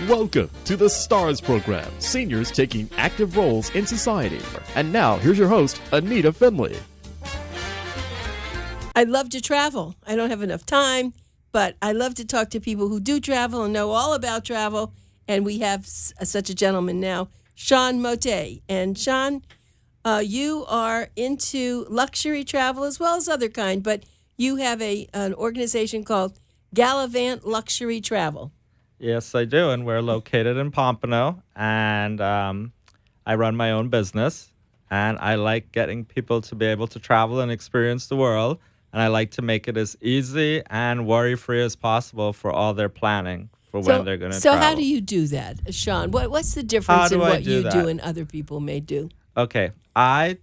Welcome to the STARS program, seniors taking active roles in society. And now, here's your host, ANITA FINLEY. I love to travel. I don't have enough time, but I love to talk to people who do travel and know all about travel. And we have such a gentleman now, Sean MOUTTET. And Sean, you are into luxury travel as well as other kind, but you have an organization called Gallivant Luxury Travel. Yes, I do, and we're located in Pompano, and I run my own business, and I like getting people to be able to travel and experience the world, and I like to make it as easy and worry-free as possible for all their planning for when they're going to travel. So how do you do that, Sean? What's the difference in what you do and other people may do? Okay, I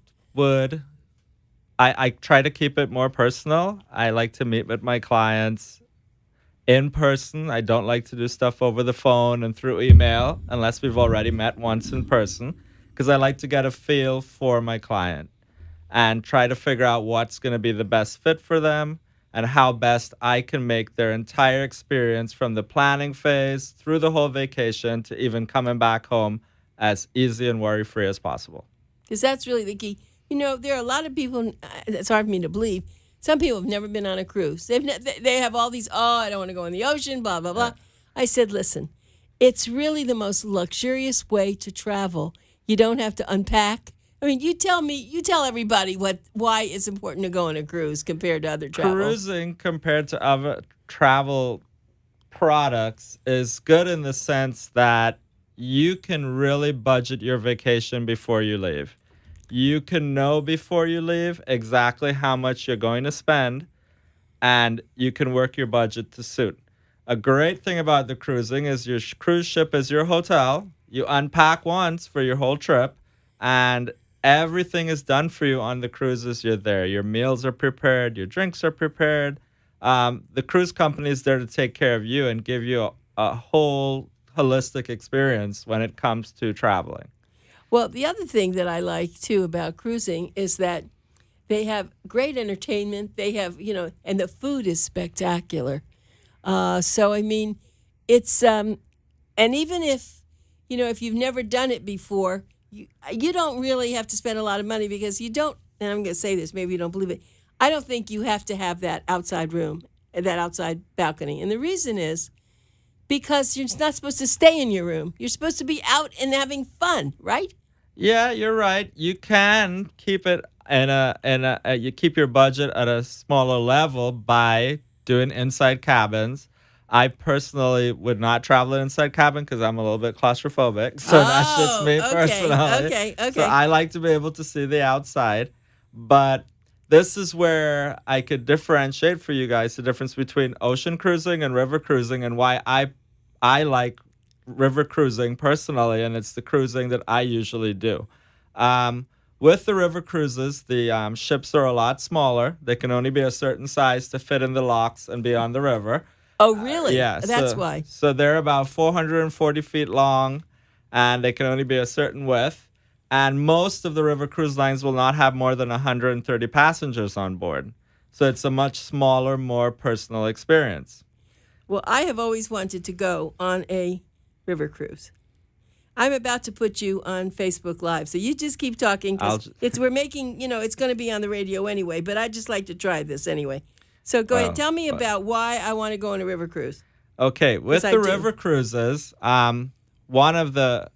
try to keep it more personal. I like to meet with my clients in person. I don't like to do stuff over the phone and through email unless we've already met once in person, because I like to get a feel for my client and try to figure out what's going to be the best fit for them and how best I can make their entire experience from the planning phase through the whole vacation to even coming back home as easy and worry-free as possible. Because that's really the key. You know, there are a lot of people, it's hard for me to believe, some people have never been on a cruise. They have all these, I don't want to go in the ocean, blah, blah, blah. Yeah. I said, listen, it's really the most luxurious way to travel. You don't have to unpack. I mean, you tell everybody why it's important to go on a cruise compared to other travel. Cruising compared to other travel products is good in the sense that you can really budget your vacation before you leave. You can know before you leave exactly how much you're going to spend, and you can work your budget to suit. A great thing about the cruising is your cruise ship is your hotel. You unpack once for your whole trip, and everything is done for you on the cruises you're there. Your meals are prepared. Your drinks are prepared. The cruise company is there to take care of you and give you a whole holistic experience when it comes to traveling. Well, the other thing that I like, too, about cruising is that they have great entertainment. They have, and the food is spectacular. So, I mean, it's, and even if you've never done it before, you don't really have to spend a lot of money because you don't, and I'm going to say this, maybe you don't believe it, I don't think you have to have that outside room, that outside balcony. And the reason is because you're not supposed to stay in your room. You're supposed to be out and having fun, right? Yeah, you're right. You can keep it you keep your budget at a smaller level by doing inside cabins. I personally would not travel an inside cabin because I'm a little bit claustrophobic. So that's just me personally. Okay. So I like to be able to see the outside. But this is where I could differentiate for you guys the difference between ocean cruising and river cruising and why I like river cruising personally, and it's the cruising that I usually do. With the river cruises, the ships are a lot smaller. They can only be a certain size to fit in the locks and be on the river. Oh, really? Yeah. That's why. So they're about 440 feet long, and they can only be a certain width. And most of the river cruise lines will not have more than 130 passengers on board. So it's a much smaller, more personal experience. Well, I have always wanted to go on a river cruise. I'm about to put you on Facebook Live, so you just keep talking because we're making, it's going to be on the radio anyway, but I'd just like to try this anyway. So go ahead, tell me about why I want to go on a river cruise. Okay, with the river cruises, one of the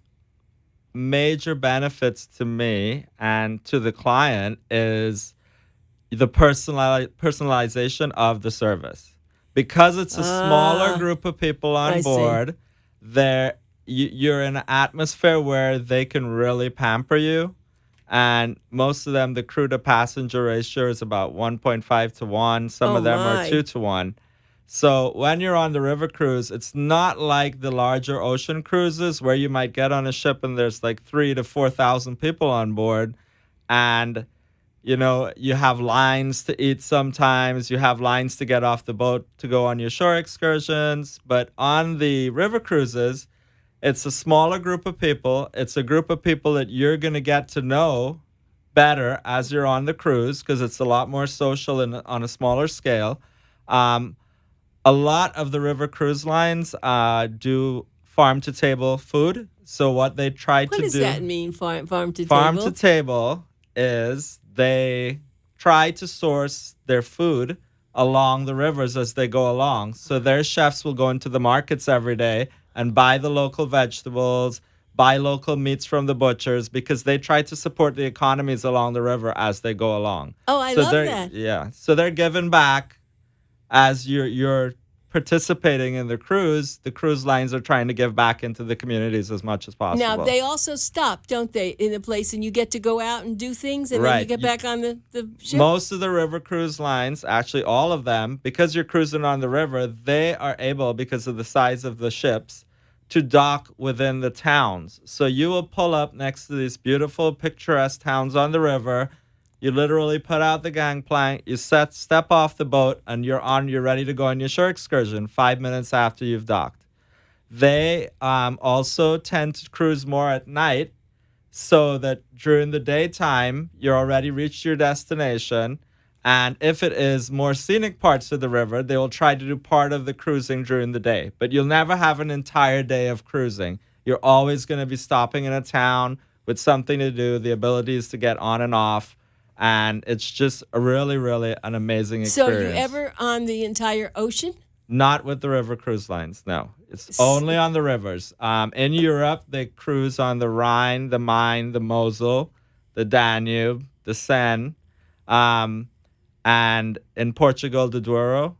major benefits to me and to the client is the personalization of the service. Because it's a smaller group of people on board, you're in an atmosphere where they can really pamper you. And most of them, the crew to passenger ratio is about 1.5 to 1. Some of them are 2 to 1. So when you're on the river cruise, it's not like the larger ocean cruises where you might get on a ship and there's like 3,000 to 4,000 people on board. And you have lines to eat sometimes. You have lines to get off the boat to go on your shore excursions. But on the river cruises, it's a smaller group of people. It's a group of people that you're going to get to know better as you're on the cruise because it's a lot more social and on a smaller scale. A lot of the river cruise lines do farm-to-table food. So what they try to do... What does that mean, farm to table? Farm-to-table is they try to source their food along the rivers as they go along. So their chefs will go into the markets every day and buy the local vegetables, buy local meats from the butchers, because they try to support the economies along the river as they go along. Oh, I love that. Yeah. So they're giving back as you're participating in the cruise. The cruise lines are trying to give back into the communities as much as possible. Now, they also stop, don't they, in a place, and you get to go out and do things, and then you get back on the ship? Most of the river cruise lines, actually all of them, because you're cruising on the river, they are able, because of the size of the ships, to dock within the towns. So you will pull up next to these beautiful, picturesque towns on the river. You literally put out the gangplank, you step off the boat, and you're ready to go on your shore excursion 5 minutes after you've docked. They also tend to cruise more at night, so that during the daytime, you're already reached your destination. And if it is more scenic parts of the river, they will try to do part of the cruising during the day. But you'll never have an entire day of cruising. You're always going to be stopping in a town with something to do, the abilities to get on and off. And it's just a really, really an amazing experience. So are you ever on the entire ocean? Not with the river cruise lines, no. It's only on the rivers. In Europe, they cruise on the Rhine, the Main, the Mosel, the Danube, the Seine. And in Portugal, the Douro.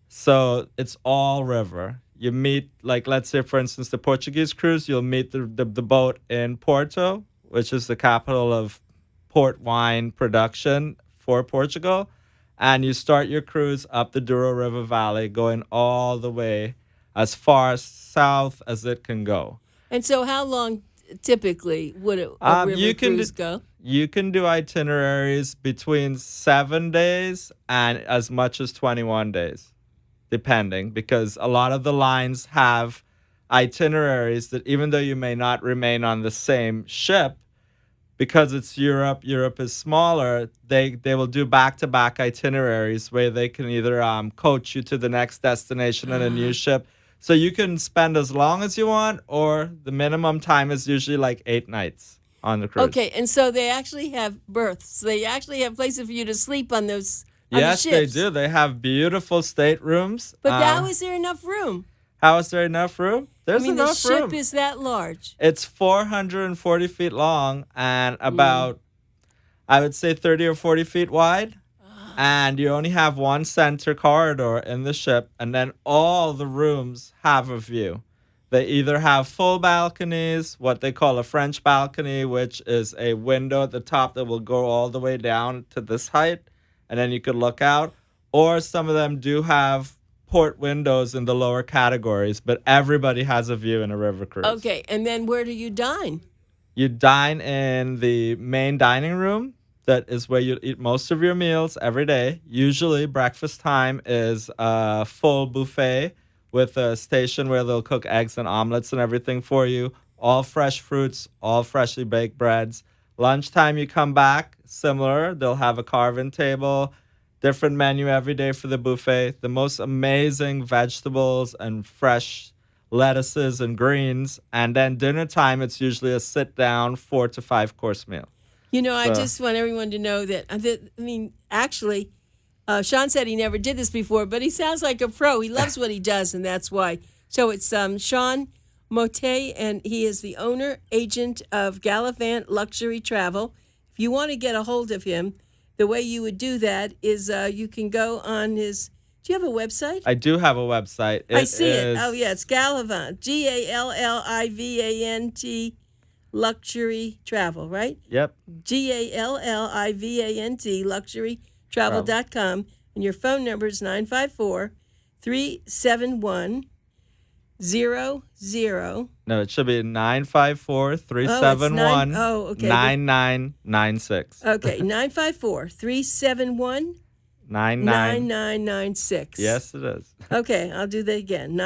So it's all river. You meet, like, let's say, for instance, the Portuguese cruise, you'll meet the boat in Porto, which is the capital of port wine production for Portugal. And you start your cruise up the Douro River Valley, going all the way as far south as it can go. And so how long typically would a river cruise go? You can do itineraries between 7 days and as much as 21 days, depending, because a lot of the lines have itineraries that even though you may not remain on the same ship, because it's Europe is smaller, they will do back-to-back itineraries where they can either coach you to the next destination on a new ship. So you can spend as long as you want, or the minimum time is usually like 8 nights on the cruise. Okay, and so they actually have berths. They actually have places for you to sleep on those Yes, the they ships. do. They have beautiful staterooms. But how is there enough room? How is there enough room? There's enough room. The ship is that large. It's 440 feet long and about, I would say, 30 or 40 feet wide. And you only have one center corridor in the ship, and then all the rooms have a view. They either have full balconies, what they call a French balcony, which is a window at the top that will go all the way down to this height, and then you could look out. Or some of them do have port windows in the lower categories, but everybody has a view in a river cruise. Okay, and then where do you dine? You dine in the main dining room. That is where you eat most of your meals every day. Usually breakfast time is a full buffet with a station where they'll cook eggs and omelets and everything for you. All fresh fruits, all freshly baked breads. Lunchtime you come back, similar. They'll have a carving table, different menu every day for the buffet. The most amazing vegetables and fresh lettuces and greens. And then dinner time, it's usually a sit-down 4 to 5 course meal. You know, I just want everyone to know that, actually, Sean said he never did this before, but he sounds like a pro. He loves what he does, and that's why. So it's Sean MOUTTET, and he is the owner, agent of Gallivant Luxury Travel. If you want to get a hold of him, the way you would do that is you can go on his... Do you have a website? I do have a website. I see it. Oh, yeah, it's Gallivant, Gallivant Luxury Travel, right? Yep. Gallivant luxurytravel.com, and your phone number is 954-371-00. No, it should be 954-371-9996. Okay, 954-371-9996. Yes, it is. Okay, I'll do that again.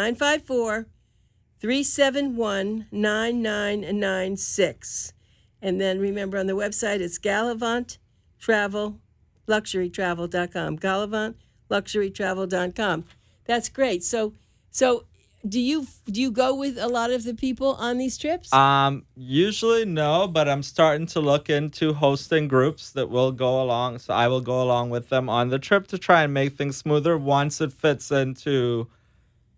954-371-9996. And then remember on the website, it's Gallivant luxurytravel.com. Gallivant luxurytravel.com. That's great. So do you go with a lot of the people on these trips? Usually no, but I'm starting to look into hosting groups that will go along. So I will go along with them on the trip to try and make things smoother once it fits into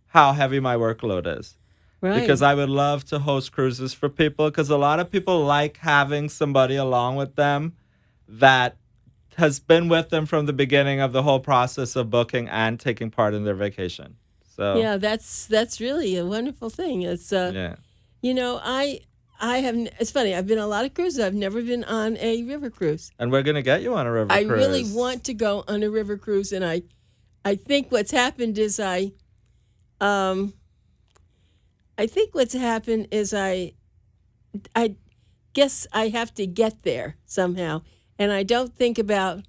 how heavy my workload is. Right. Because I would love to host cruises for people, because a lot of people like having somebody along with them that has been with them from the beginning of the whole process of booking and taking part in their vacation. So yeah, that's really a wonderful thing. It's yeah. You know, I have. It's funny. I've been on a lot of cruises. I've never been on a river cruise. And we're gonna get you on a river cruise. I really want to go on a river cruise, and I think what's happened is I think what's happened is I guess I have to get there somehow, and I don't think about,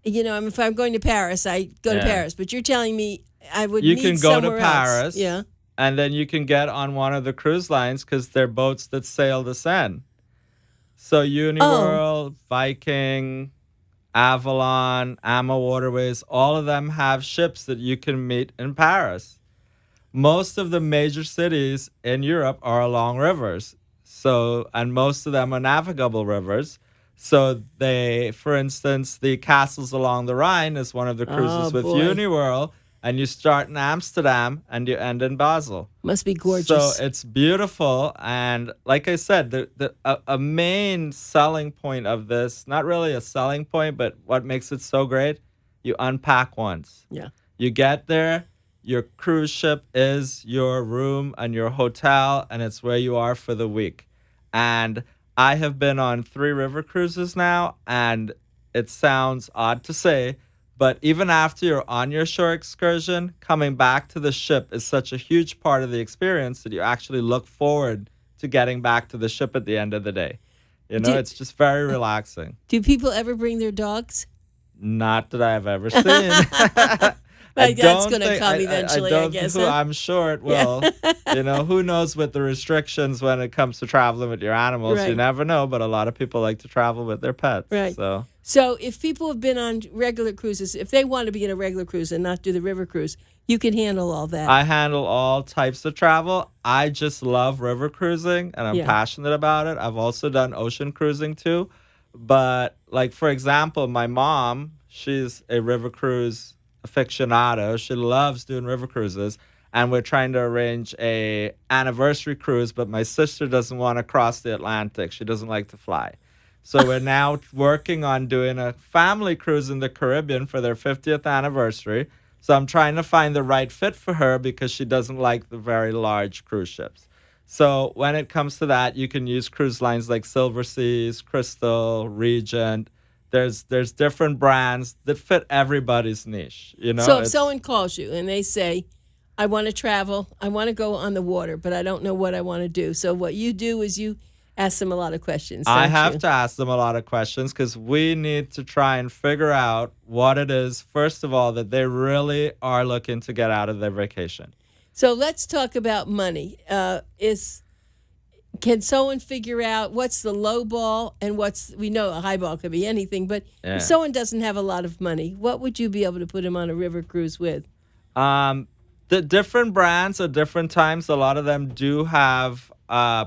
if I'm going to Paris, I go to Paris. But you're telling me I would You need can go to somewhere Paris, else. and then you can get on one of the cruise lines because they're boats that sail the Seine. So Uniworld, Viking, Avalon, Ama Waterways, all of them have ships that you can meet in Paris. Most of the major cities in Europe are along rivers. And most of them are navigable rivers. So for instance, the Castles Along the Rhine is one of the cruises with Uniworld, and you start in Amsterdam and you end in Basel. Must be gorgeous. So it's beautiful, and like I said, a main selling point of this, not really a selling point, but what makes it so great, you unpack once. Yeah. You get there. Your cruise ship is your room and your hotel, and it's where you are for the week. And I have been on 3 river cruises now, and it sounds odd to say, but even after you're on your shore excursion, coming back to the ship is such a huge part of the experience that you actually look forward to getting back to the ship at the end of the day. It's just very relaxing. Do people ever bring their dogs? Not that I've ever seen. That's going to come eventually, I guess. I'm sure it will. Who knows with the restrictions when it comes to traveling with your animals. Right. You never know, but a lot of people like to travel with their pets. Right. So if people have been on regular cruises, if they want to be in a regular cruise and not do the river cruise, you can handle all that. I handle all types of travel. I just love river cruising, and I'm passionate about it. I've also done ocean cruising too. But like, for example, my mom, she's a river cruise aficionado. She loves doing river cruises, and we're trying to arrange a anniversary cruise, but my sister doesn't want to cross the Atlantic. She doesn't like to fly. So we're now working on doing a family cruise in the Caribbean for their 50th anniversary. So I'm trying to find the right fit for her because she doesn't like the very large cruise ships. So when it comes to that, you can use cruise lines like Silver Seas, Crystal, Regent. There's different brands that fit everybody's niche. So if someone calls you and they say, I want to travel, I want to go on the water, but I don't know what I want to do. So what you do is you ask them a lot of questions. I have to ask them a lot of questions because we need to try and figure out what it is, first of all, that they really are looking to get out of their vacation. So let's talk about money. Can someone figure out what's the low ball and we know a high ball could be anything, but if someone doesn't have a lot of money, what would you be able to put them on a river cruise with? The different brands at different times, a lot of them do have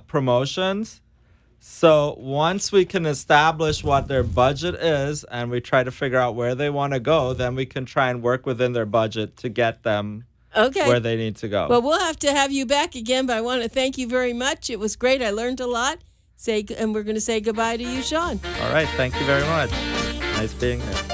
promotions. So once we can establish what their budget is and we try to figure out where they want to go, then we can try and work within their budget to get them where they need to go. Well, we'll have to have you back again, but I want to thank you very much. It was great. I learned a lot. And we're going to say goodbye to you, Sean. All right. Thank you very much. Nice being here.